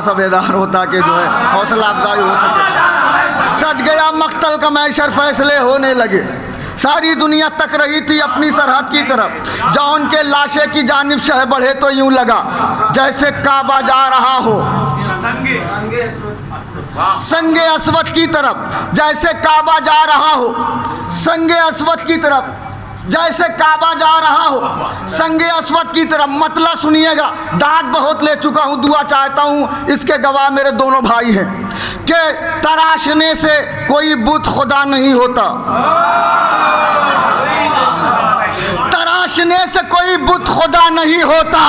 सा बेदार होता कि जो है हौसला अफजाई हो सके। सज गया मक्तल का मैशर, फैसले होने लगे। सारी दुनिया तक रही थी अपनी सरहद की तरफ, जौन के लाशे की जानिब शह बढ़े तो यूं लगा जैसे काबा जा रहा हो संगे अस्वद की तरफ, जैसे काबा जा रहा हो संगे अस्वद की तरफ, जैसे काबा जा रहा हो संगे अस्वद की तरफ। मतलब सुनिएगा, दाग बहुत ले चुका हूँ, दुआ चाहता हूँ इसके गवाह मेरे दोनों भाई हैं कि तराशने से कोई बुत खुदा नहीं होता, तराशने से कोई बुत खुदा नहीं होता,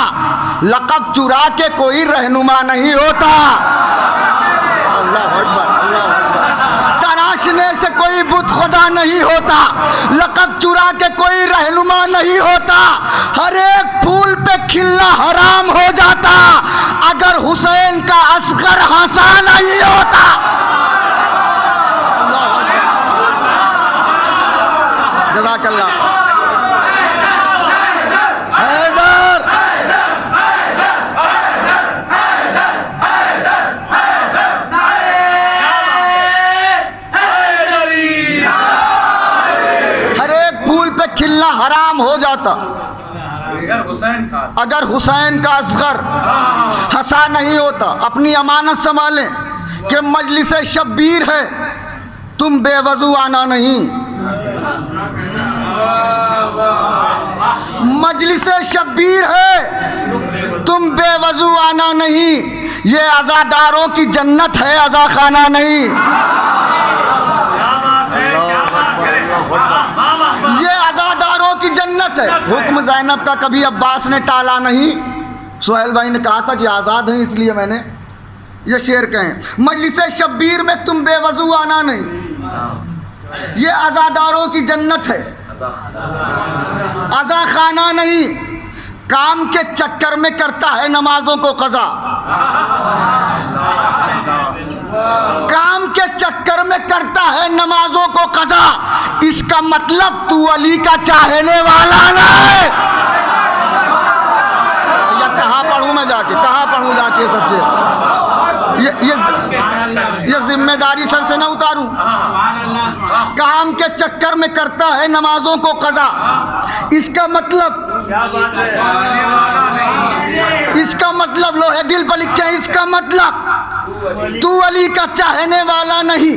लक़ब चुरा के कोई रहनुमा नहीं होता। अल्लाह अकबर, अल्लाह अकबर। तराशने से कोई बुत खुदा नहीं होता, लक़ब चुरा के कोई रहनुमा नहीं होता। हर एक फूल पे खिलना हराम हो जाता अगर हुसैन का असगर हंसा नहीं होता। जज़ाकल्लाह। खिलना हराम हो जाता अगर हुसैन का असगर हंसा नहीं होता। अपनी अमानत संभालें कि मजलिस शब्बीर है, तुम बेवजू आना नहीं। मजलिस शब्बीर है, तुम बेवजू आना नहीं। ये आज़ादारों की जन्नत है, अज़ा खाना नहीं। ये आज़ादारों की जन्नत है। हुक्म ज़ैनब का कभी अब्बास ने टाला नहीं। सुहेल भाई ने कहा था कि आज़ाद हैं इसलिए मैंने ये शेर कहें। मजलिस शब्बीर में तुम बेवजू आना नहीं, ये आज़ादारों की जन्नत है, अज़ा खाना नहीं। काम के चक्कर में करता है नमाजों को क़ज़ा, काम के चक्कर में करता है नमाजों को क़ज़ा। इसका मतलब तू अली का चाहने वाला ना है। या कहाँ पढ़ूँ मैं जाके, कहाँ पढ़ूँ जाके सबसे ये जिम्मेदारी सर से ना उतारूं। काम के चक्कर में करता है नमाजों को क़ज़ा। इसका मतलब लोहे दिल पर लिखे, इसका मतलब तू अली का चाहने वाला नहीं।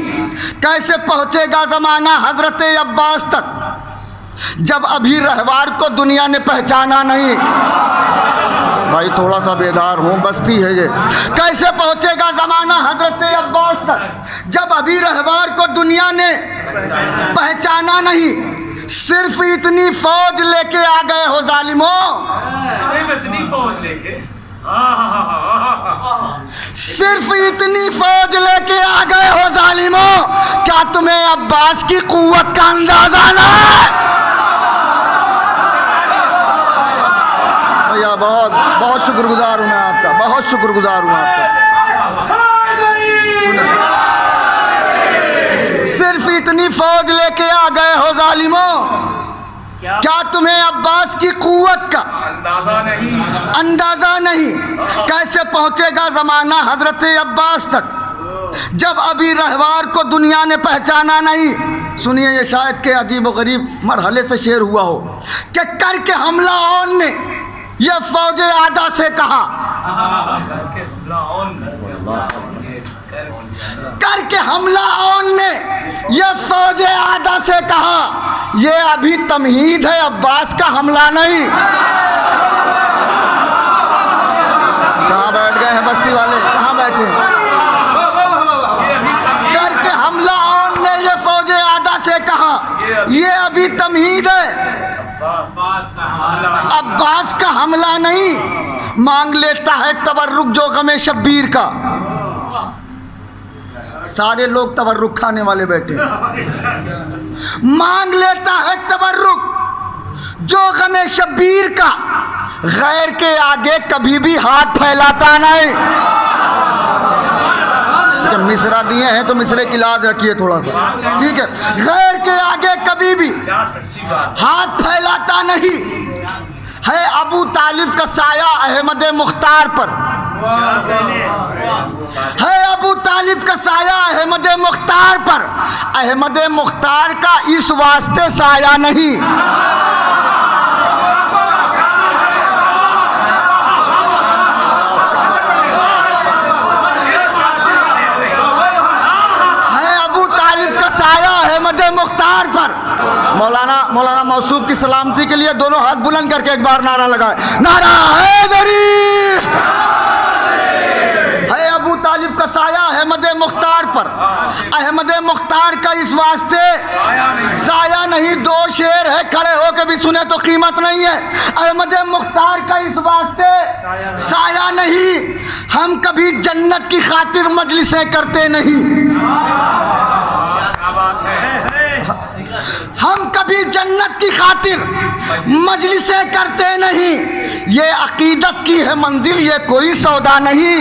कैसे पहुंचेगा ज़माना हज़रत अब्बास तक जब अभी रहवार को दुनिया ने पहचाना नहीं। भाई थोड़ा सा बेदार हूँ, बस्ती है ये। कैसे पहुंचेगा ज़माना हज़रत अब्बास तक जब अभी रहवार को दुनिया ने पहचाना नहीं। सिर्फ इतनी फौज लेके आ गए हो जालिमों, सिर्फ इतनी फौज लेके, सिर्फ इतनी फौज लेके आ गए हो जालिमों। क्या तुम्हें अब्बास की कुव्वत का अंदाजा ना है? भैया बहुत बहुत शुक्रगुजार हूँ मैं आपका, बहुत शुक्रगुजार हूँ आपका। सिर्फ इतनी फौज लेके आ गए हो जालिमों, क्या तुम्हें अब्बास की कुव्वत का अंदाजा नहीं? कैसे पहुंचेगा ज़माना हज़रत अब्बास तक जब अभी रहवार को दुनिया ने पहचाना नहीं। सुनिए, ये शायद के अजीब व गरीब मरहले से शेर हुआ हो कि करके हमला औन ने ये फौज आदा से कहा, करके हमला औन ने ये फौज आदा से कहा, ये अभी तमहीद है अब्बास का हमला नहीं। कहाँ बैठ गए हैं बस्ती वाले, कहाँ बैठे? करके हमला औन ने ये फौज आदा से कहा, ये अभी तमहीद है अब्बास का हमला नहीं। मांग लेता है तबर्रुक जो गमे शब्बीर का। सारे लोग तबर्रुक खाने वाले बैठे। मांग लेता है तबर्रुक जो गमे शब्बीर का, गैर के आगे कभी भी हाथ फैलाता नहीं। जब मिसरा दिए हैं तो मिसरे की लाज रखिए थोड़ा सा, ठीक है? गैर के आगे कभी भी हाथ फैलाता नहीं है। अबू तालिब का साया अहमद मुख्तार पर है अबू तालिब का साया अहमद मुख्तार पर, अहमद मुख्तार का इस वास्ते साया नहीं। है अबू तालिब का साया अहमद मुख्तार पर। मौलाना मौसूफ की सलामती के लिए दोनों हाथ बुलंद करके एक बार नारा लगाए, नारा हैदरी। है अबू तालिब का साया अहमद मुख्तार पर, अहमद मुख्तार का इस वास्ते साया नहीं। दो शेर है, खड़े होकर भी सुने तो कीमत नहीं है। अहमद मुख्तार का इस वास्ते साया नहीं। हम कभी जन्नत की खातिर मजलिसें करते नहीं, हम कभी जन्नत की खातिर मजलिसें करते नहीं। ये अकीदत की है मंजिल, ये कोई सौदा नहीं।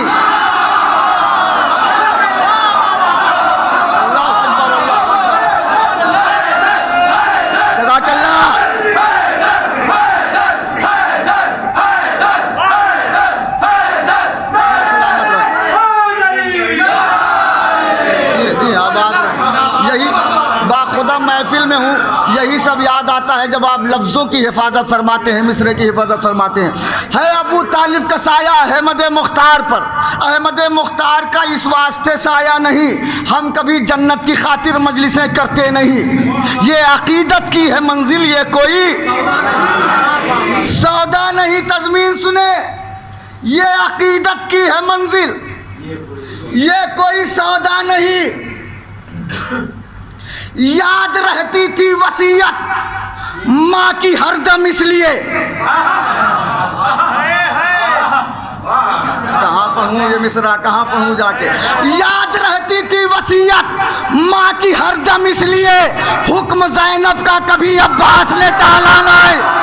महफिल में हूँ, यही सब याद आता है जब आप लफ्ज़ों की हिफाजत फरमाते हैं, मिसरे की हिफाजत फरमाते हैं। है अबू तालिब का साया अहमद मुख्तार पर, अहमद मुख्तार का इस वास्ते साया नहीं। हम कभी जन्नत की खातिर मजलिसें करते नहीं। ये अकीदत की है मंजिल, ये कोई सौदा नहीं। तज़मीन सुने, ये अकीदत की है मंजिल, ये कोई सौदा नहीं। याद रहती थी वसीयत माँ की हरदम, इसलिए कहाँ पढ़ूँ ये मिसरा, कहाँ पढ़ूँ जाके। याद रहती थी वसीयत माँ की हरदम, इसलिए हुक्म ज़ैनब का कभी अब्बास ने टाला नहीं।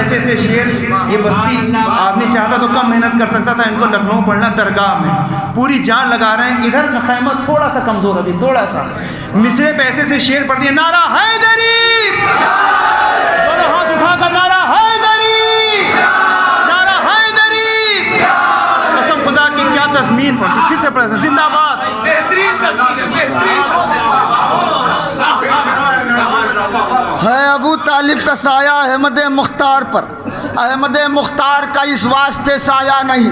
ऐसे शेर, ये बस्ती आदमी चाहता तो कम मेहनत कर सकता था। इनको लखनऊ पढ़ना दरगाह में पूरी जान लगा रहे हैं। इधर का खैमा थोड़ा सा कमजोर, अभी थोड़ा सा मिसरे पैसे से शेर पढ़ दिए, नारा हैदरी, दोनों हाथ उठाकर नारा हैदरी, नारा हैदरी। कसम खुदा की क्या तस्मीन पढ़ती, फिर से पढ़े, जिंदाबाद, बेहतरीन तस्मीन, है अबू तालिब का साया अहमद मुख्तार पर, अहमद मुख्तार का इस वास्ते साया नहीं।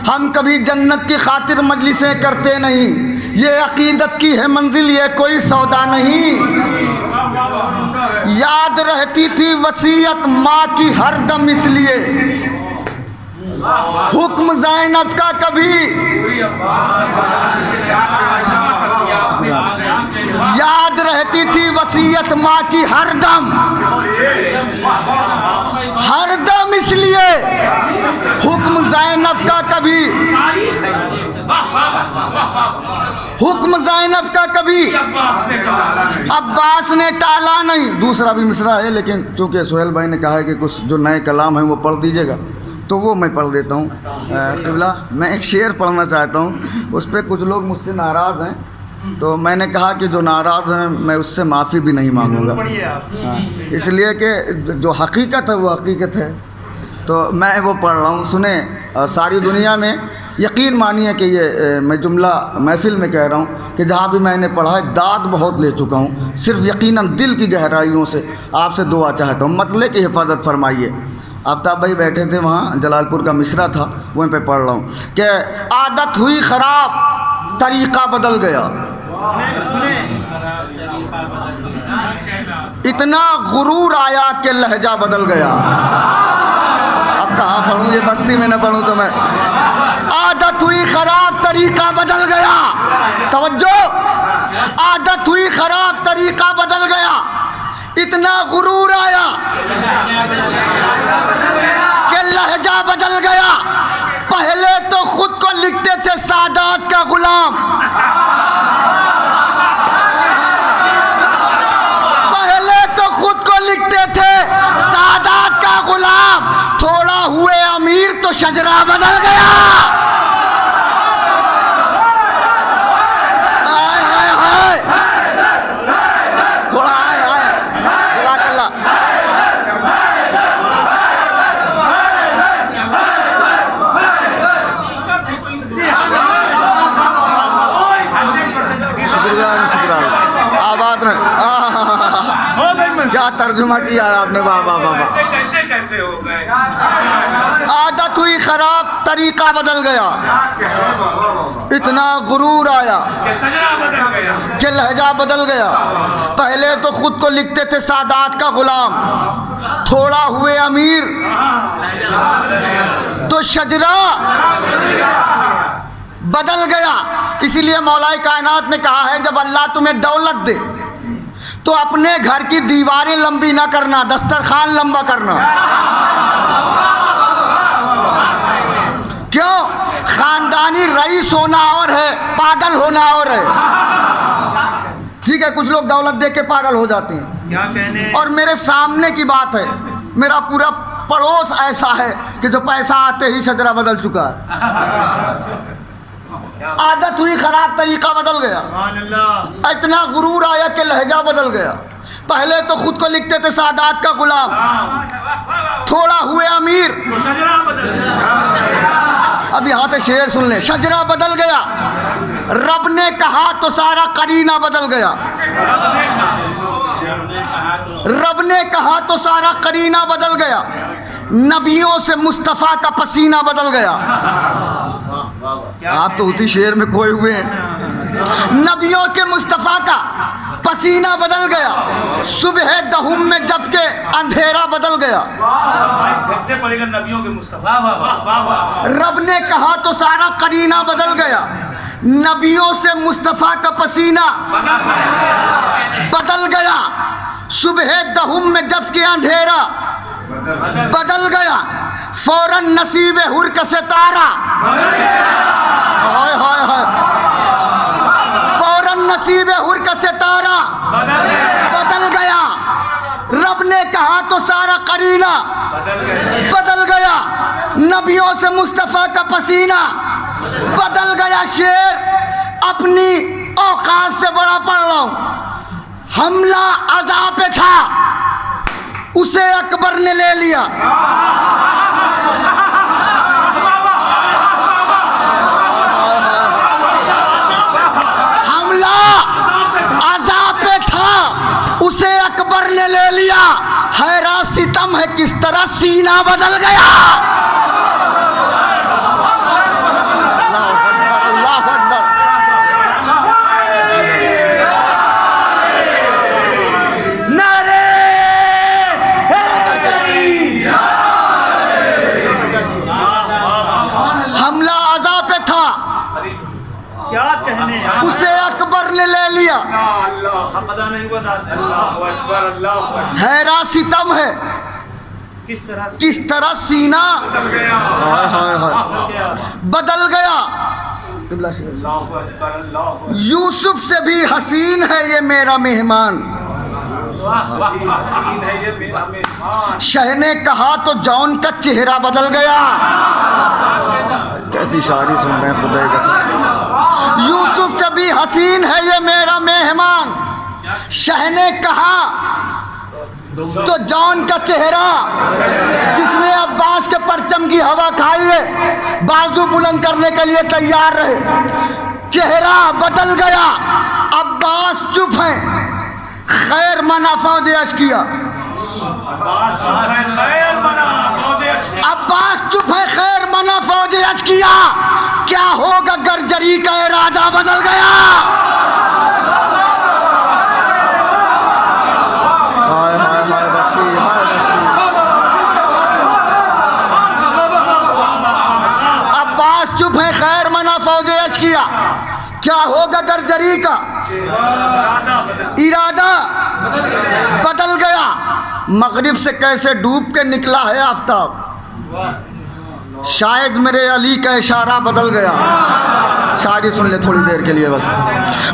हम कभी जन्नत की खातिर मजलिसें करते नहीं। ये अकीदत की है मंजिल, ये कोई सौदा नहीं। याद रहती थी वसीयत माँ की हरदम, इसलिए हुक्म ज़ैनब का कभी याद रहती थी वसीयत माँ की हरदम, हरदम, इसलिए हुक्म ज़ैनब का कभी, हुक्म ज़ैनब का कभी अब्बास ने टाला नहीं। दूसरा भी मिसरा है, लेकिन चूँकि सोहेल भाई ने कहा है कि कुछ जो नए कलाम हैं वो पढ़ दीजिएगा, तो वो मैं पढ़ देता हूँ। क़िबला, मैं एक शेर पढ़ना चाहता हूँ, उस पर कुछ लोग मुझसे नाराज़ हैं, तो मैंने कहा कि जो नाराज़ हैं मैं उससे माफ़ी भी नहीं मांगूंगा, इसलिए कि जो हकीकत है वो हकीकत है। तो मैं वो पढ़ रहा हूँ, सुने। सारी दुनिया में यकीन मानिए कि ये मैं जुमला महफ़िल में कह रहा हूँ कि जहाँ भी मैंने पढ़ा है दाद बहुत ले चुका हूँ। सिर्फ यकीनन दिल की गहराइयों से आपसे दुआ चाहता हूँ, मतले की हिफाजत फरमाइए। आफ्ताब भाई बैठे थे वहाँ, जलालपुर का मिसरा था, वहीं पे पढ़ रहा हूँ कि आदत हुई ख़राब, तरीक़ा बदल गया। इतना गुरूर आया कि लहजा बदल गया। अब कहाँ पढ़ूँ, ये बस्ती में न पढ़ूँ तो मैं। आदत हुई ख़राब, तरीक़ा बदल गया। तवज्जो, आदत हुई ख़राब, तरीक़ा बदल गया। इतना गुरूर आया कि लहजा बदल गया। पहले तो खुद को लिखते थे सादात का गुलाम, पहले तो खुद तो शजरा बदल गया। हाय हाय हाय, थोड़ा हाय हाय, थोड़ा कल्ला। आबाद रहे। क्या तर्जुमा किया आपने, वाह वाह वाह वाह। कैसे कैसे हो गए? आदत हुई खराब, तरीका बदल गया, इतना गुरूर आया सजरा बदल गया कि लहजा बदल गया। पहले तो खुद को लिखते थे सादात का गुलाम, थोड़ा हुए अमीर तो शजरा बदल गया। इसीलिए मौलाए कायनात ने कहा है, जब अल्लाह तुम्हें दौलत दे तो अपने घर की दीवारें लंबी ना करना, दस्तरखान लंबा करना। क्यों? खानदानी रईस होना और है, पागल होना और है। ठीक है, कुछ लोग दौलत देख के पागल हो जाते हैं, क्या कहने। और मेरे सामने की बात है, मेरा पूरा पड़ोस ऐसा है कि जो पैसा आते ही शजरा बदल चुका है। आदत हुई खराब, तरीका बदल गया, इतना गुरूर आया कि लहजा बदल गया। पहले तो खुद को लिखते थे सादात का गुलाम, थोड़ा हुए अमीर तो सजरा बदल गया। अब यहाँ से शेर सुन ले। शजरा बदल गया, रब ने कहा तो सारा करीना बदल गया। रब ने कहा तो सारा करीना बदल गया। नबियों से मुस्तफ़ा का पसीना बदल गया। आप तो उसी शेर में खोए हुए हैं। नबियों के मुस्तफ़ा का पसीना बदल गया, सुबह दहुम में जबकि अंधेरा बदल गया। फिर से पड़ेगा नबियों के मुस्तफा। रब ने कहा तो सारा करीना बदल गया। नबियों से मुस्तफ़ा का पसीना बदल गया, सुबह दहुम में जबकि अंधेरा बदल गया। फौरन नसीब हुर का सितारा, हाय हाय हाय, फौरन नसीब हुर का सितारा बदल गया। रब ने कहा तो सारा करीना बदल गया। नबियों से मुस्तफ़ा का पसीना बदल गया। शेर अपनी औकात से बड़ा पढ़ रहा हूं। हमला अज़ा पे था, उसे अकबर ने ले लिया। हमला अज़ा पे था, उसे अकबर ने ले लिया। हैरा सितम है किस तरह सीना बदल गया। अल्लाह अकबर। हमला अज़ा पे था, क्या कहने। उसे अकबर ने ले लिया। पता नहीं बता। हैरा सितम है किस तरह सीना हाय हाय बदल गया। यूसुफ से भी हसीन है ये मेरा मेहमान। शह ने कहा तो जौन का चेहरा बदल गया। कैसी शायरी सुन रहे हैं खुदा की कसम। यूसुफ से भी हसीन है ये मेरा मेहमान। शह ने कहा तो जौन का चेहरा, जिसने अब्बास के परचम की हवा खाई है, बाजू बुलंद करने के लिए तैयार रहे, चेहरा बदल गया। अब्बास चुप है, खैर मना फौज अश्किया। अब्बास चुप है, खैर मना फौज अश्किया। क्या होगा गर्जरी का इरादा बदल गया। हाय हाय हाय बस्ती, हाय बस्ती। अब्बास चुप है, खैर मना फौज अश्किया। क्या होगा गर्जरी का इरादा बदल गया। मगरिब से कैसे डूब के निकला है आफताब, शायद मेरे अली का इशारा बदल गया। शायरी सुन ले थोड़ी देर के लिए बस।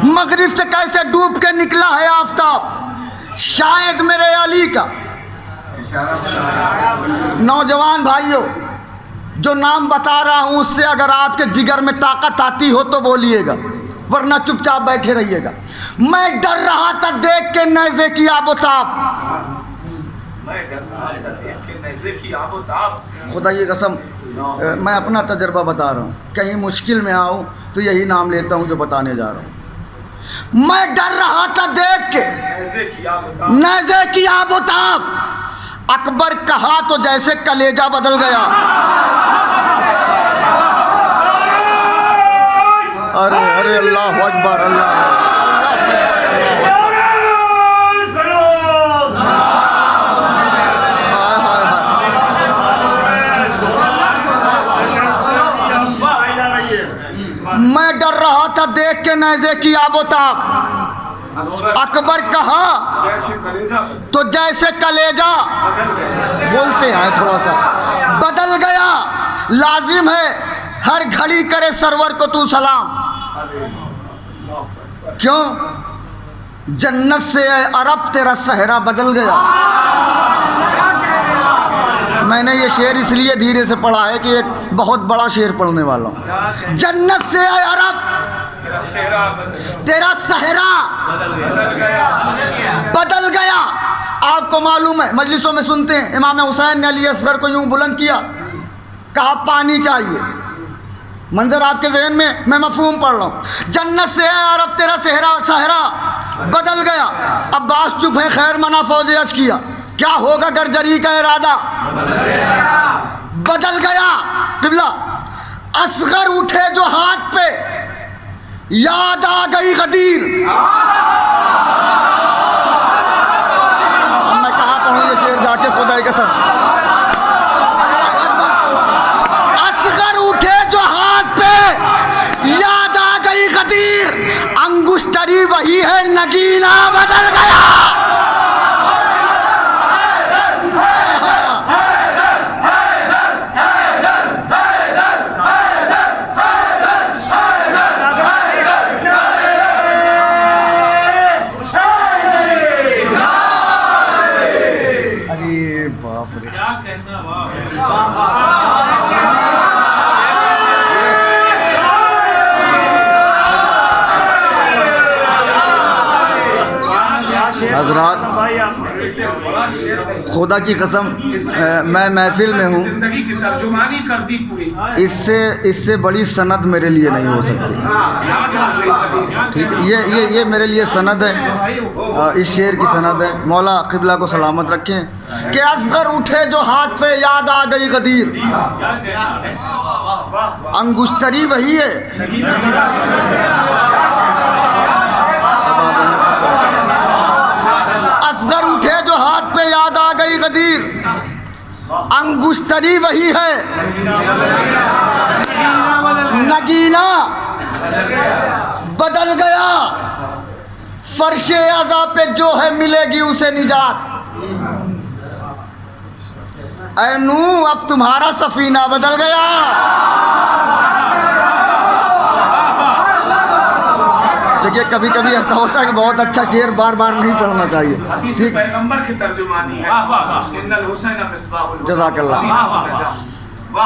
मगरिब से कैसे डूब के निकला है आफताब, शायद मेरे अली का। नौजवान भाइयों, जो नाम बता रहा हूँ उससे अगर आपके जिगर में ताकत आती हो तो बोलिएगा, वरना चुपचाप बैठे रहिएगा। मैं डर रहा था देख के नैज़े की आबोताब, मैं डर रहा था देख के नैज़े की आबोताब। खुदा की कसम मैं अपना तजर्बा बता रहा हूँ, कहीं मुश्किल में आऊँ तो यही नाम लेता हूँ जो बताने जा रहा हूँ। मैं डर रहा था देख के नैज़े की आबोताब, नैज़े की आबोताब, अकबर कहा तो जैसे कलेजा बदल गया। अरे अरे अल्लाह अकबर, अल्लाह मैं डर रहा था देख के नैज़े की आबोताब, अकबर कहा जैसे कलेजा तो जैसे कलेजा बोलते हैं थोड़ा सा बदल गया। लाजिम है हर घड़ी करे सरवर को तू सलाम, क्यों जन्नत से अरब तेरा सहरा बदल गया। मैंने ये शेर इसलिए धीरे से पढ़ा है कि एक बहुत बड़ा शेर पढ़ने वाला हूँ। जन्नत से अरब तेरा सहरा बदल गया। आपको मालूम है मजलिसों में सुनते हैं इमाम हुसैन ने अली असगर को यूं बुलंद किया, कहा पानी चाहिए। मंजर आपके जहन में, मैं मफहूम पढ़ रहा हूँ। जन्नत से अरब तेरा सहरा बदल गया। अब्बास चुप है, खैर मना फौज अर्ज किया, क्या होगा गर्जरी का इरादा बदल गया। किबला असगर उठे जो हाथ पे, याद आ गई गदीर। अब मैं कहाँ पढ़ूँ ये शेर जाके, खुदा की कसम। असगर उठे जो हाथ पे, याद आ गई गदीर। अंगुश्तरी वही है, नगीना बदल गया। हजरात खुदा की कसम मैं महफिल में हूँ, जिंदगी की तर्जुमानी कर दी पूरी। इससे बड़ी सनद मेरे लिए नहीं हो सकती। ठीक है, ये मेरे लिए सनद है, इस शेर की सनद है। मौला क़िबला को सलामत रखें कि असगर उठे जो हाथ पे, याद आ गई गदीर। अंगुश्तरी वही है, असगर उठे जो हाथ पे, याद आ गई गदीर। अंगुश्तरी वही है, नगीना बदल गया। फर्शे अज़ा पे जो है मिलेगी उसे निजात। ऐ नूह अब तुम्हारा सफीना बदल गया। देखिए कभी कभी ऐसा होता है कि बहुत अच्छा शेर बार बार नहीं पढ़ना चाहिए। ठीक, पैगंबर की तर्जुमानी है। इन्नल हुसैन मिसबाहुल हुदा। जज़ाकल्लाह।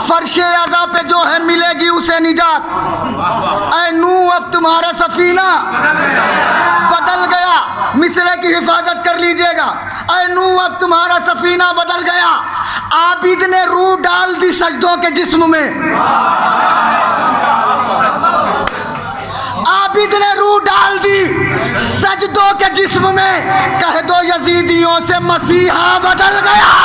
फर्शे अज़ा पे जो है मिलेगी उसे निजात। ऐ नूह अब तुम्हारा सफीना बदल गया। मिसरे की हिफाजत कर लीजिएगा। ऐ नूह अब तुम्हारा सफीना बदल गया। आबिद ने रूह डाल दी सजदों के जिस्म में। आबिद ने रूह डाल दी सजदों के जिस्म में। कह दो यजीदियों से मसीहा बदल गया।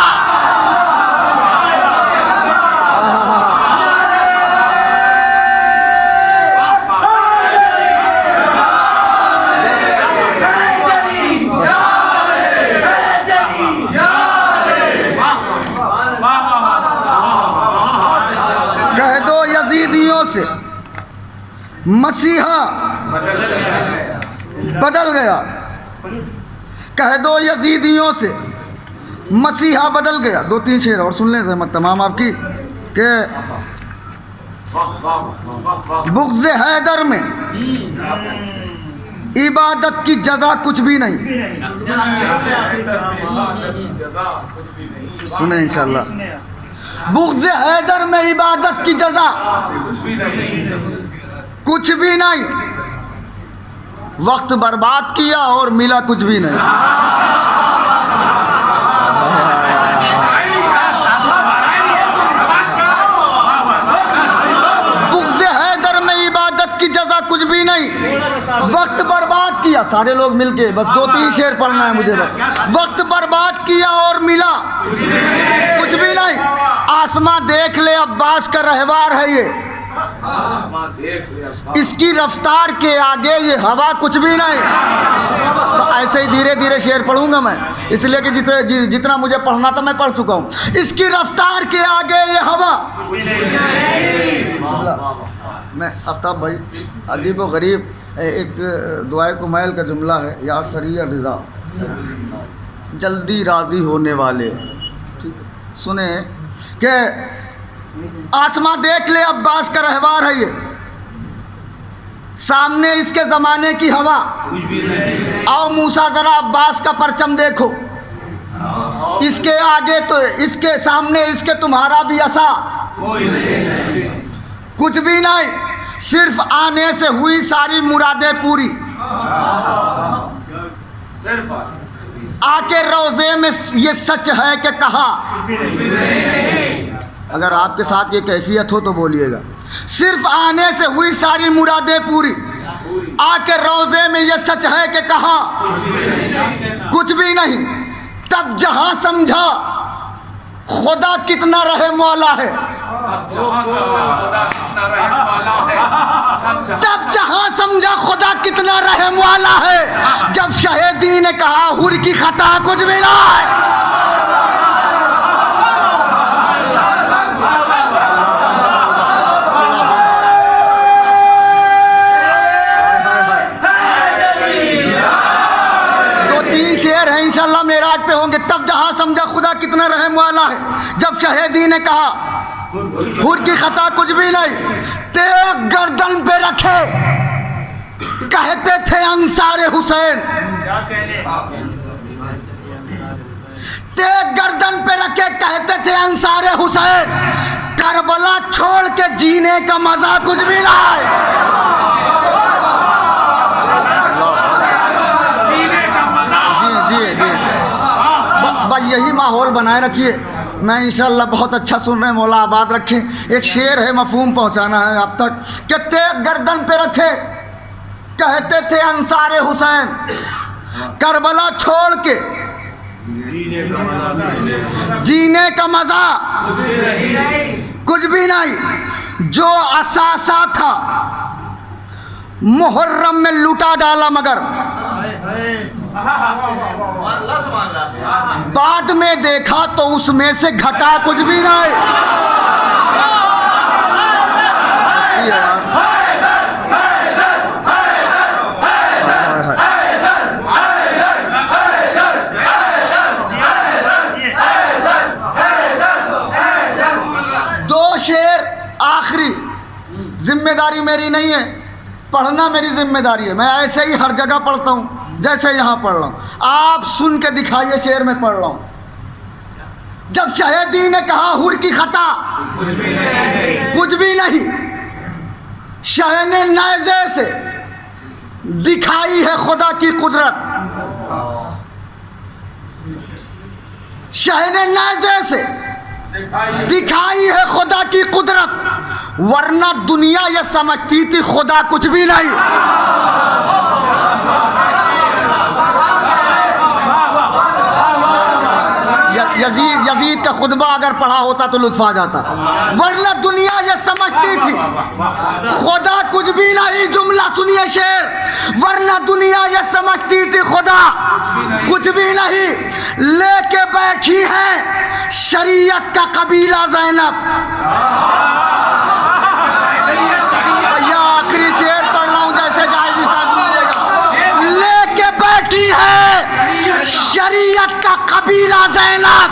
कह दो यजीदियों से मसीहा बदल गया। कह दो यजीदियों से मसीहा बदल गया। दो तीन शेर और सुन लें सहमत तमाम आपकी के बुग़्ज़ हैदर में इबादत की जज़ा कुछ भी नहीं। सुने इंशाल्लाह। बुग़्ज़ हैदर में इबादत की जज़ा कुछ भी नहीं। कुछ भी नहीं। वक्त बर्बाद किया और मिला कुछ भी नहीं। बुग़्ज़ हैदर में इबादत की जज़ा कुछ भी नहीं। वक्त बर्बाद किया, सारे लोग मिलके, बस 2-3 शेर पढ़ना है मुझे बस। वक्त बर्बाद किया और मिला कुछ भी नहीं। आसमां देख ले अब्बास का रहवार है ये, इसकी रफ्तार के आगे ये हवा कुछ भी नहीं। ऐसे ही धीरे धीरे शेर पढ़ूंगा मैं, इसलिए कि जितना मुझे पढ़ना था मैं पढ़ चुका हूँ। इसकी रफ्तार के आगे ये हवा। मैं आफ्ताब भाई, अजीब व गरीब एक दुआए कुमैल का जुमला है, या सरिया रिज़ा जल्दी राज़ी होने वाले। सुने कि आसमां देख ले अब्बास का रहवार है ये, सामने इसके ज़माने की हवा। आओ मूसा ज़रा अब्बास का परचम देखो, इसके आगे तो इसके सामने इसके तुम्हारा भी असा कुछ भी नहीं। सिर्फ आने से हुई सारी मुरादें पूरी। सिर्फ आके रोज़े में ये सच है कि कहा। अगर आपके साथ ये कैफियत हो तो बोलिएगा। सिर्फ आने से हुई सारी मुरादें पूरी, आके रोज़े में ये सच है कि कहा। कुछ भी नहीं। तब जहां समझा खुदा कितना रहे मौला है, तब जहां समझा खुदा कितना रहम वाला है, जब शहीदी ने कहा हुर की खता कुछ भी ना है। शेर है इंशाल्लाह मेराज पे होंगे। तब जहां समझा खुदा कितना रहम वाला है, जब शहीदी ने कहा हुर की खता कुछ भी नहीं। तेग गर्दन पे रखे कहते थे अंसारे हुसैन, तेग गर्दन पे रखे कहते थे अंसारे हुसैन। करबला छोड़ के जीने का मजा कुछ भी ना है। बस यही माहौल बनाए रखिए। मैं इंशाल्लाह बहुत अच्छा सुन रहे हैं, मौला आबाद रखें। एक शेर है, मफहूम पहुंचाना है आप तक कि तेग गर्दन पे रखे कहते थे अंसारे हुसैन। करबला छोड़ के जीने का मजा कुछ भी नहीं। जो असासा था मुहर्रम में लुटा डाला, मगर बाद में देखा तो उसमें से घटा कुछ भी नहीं। दो शेर आखिरी, जिम्मेदारी मेरी नहीं है, पढ़ना मेरी जिम्मेदारी है। मैं ऐसे ही हर जगह पढ़ता हूँ, जैसे यहाँ पढ़ रहा हूँ। आप सुन के दिखाइए, शेर में पढ़ रहा हूँ। जब शहीदी ने कहा हुर की खता कुछ भी नहीं, शह ने नेज़े से दिखाई है खुदा की कुदरत। शह ने नेज़े से दिखाई है खुदा की कुदरत, वरना दुनिया ये समझती थी खुदा कुछ भी नहीं। यजीद का खुतबा अगर पढ़ा होता तो लुत्फ आ जाता, वरना दुनिया ये समझती थी खुदा कुछ भी नहीं। जुमला सुनिए शेर, वरना दुनिया ये समझती थी खुदा कुछ भी नहीं। लेके बैठी है शरीयत का कबीला ज़ैनब। भैया आखिरी शेर पढ़ रहा हूँ, जैसे जायज़ी साहब मिलेगा। लेके बैठी है शरीयत का कबीला ज़ैनब,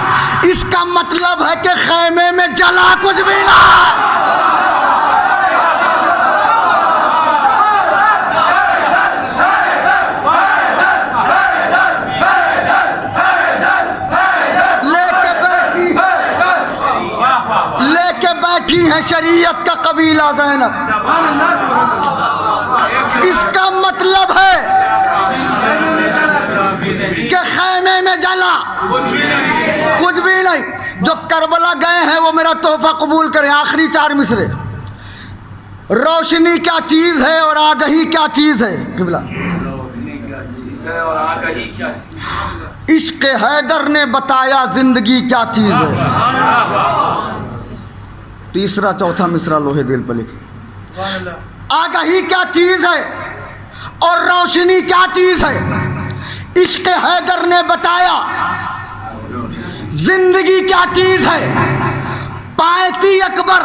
इसका मतलब है कि खैमे में जला कुछ भी ना। लेके बैठी है है शरीयत का कबीला ज़ैनब। इसका मतलब है कि खैमे में जला, कुछ भी नहीं। जो करबला गए हैं वो मेरा तोहफा कबूल करें। आखिरी 4 मिसरे। रोशनी क्या चीज़ है और आगही क्या चीज़ है किबला? और आगही क्या चीज़? इश्क़ हैदर ने बताया जिंदगी क्या चीज़ है। तीसरा चौथा मिसरा लोहे दिल पर लिखे। आगही क्या चीज़ है और रोशनी क्या चीज़ है। इश्क़ हैदर ने बताया जिंदगी क्या चीज़ है। पायती अकबर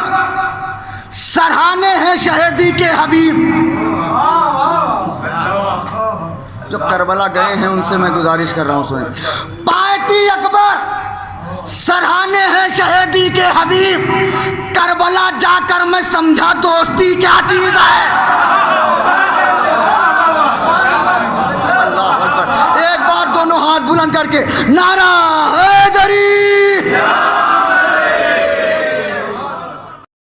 सराहने हैं शहीदी के हबीब। जो करबला गए हैं उनसे मैं गुजारिश कर रहा हूँ, सुने। पायती अकबर सराहने हैं शहीदी के हबीब। करबला जाकर मैं समझा दोस्ती क्या चीज़ है। एक बार दोनों हाथ बुलंद करके नारा हैदरी।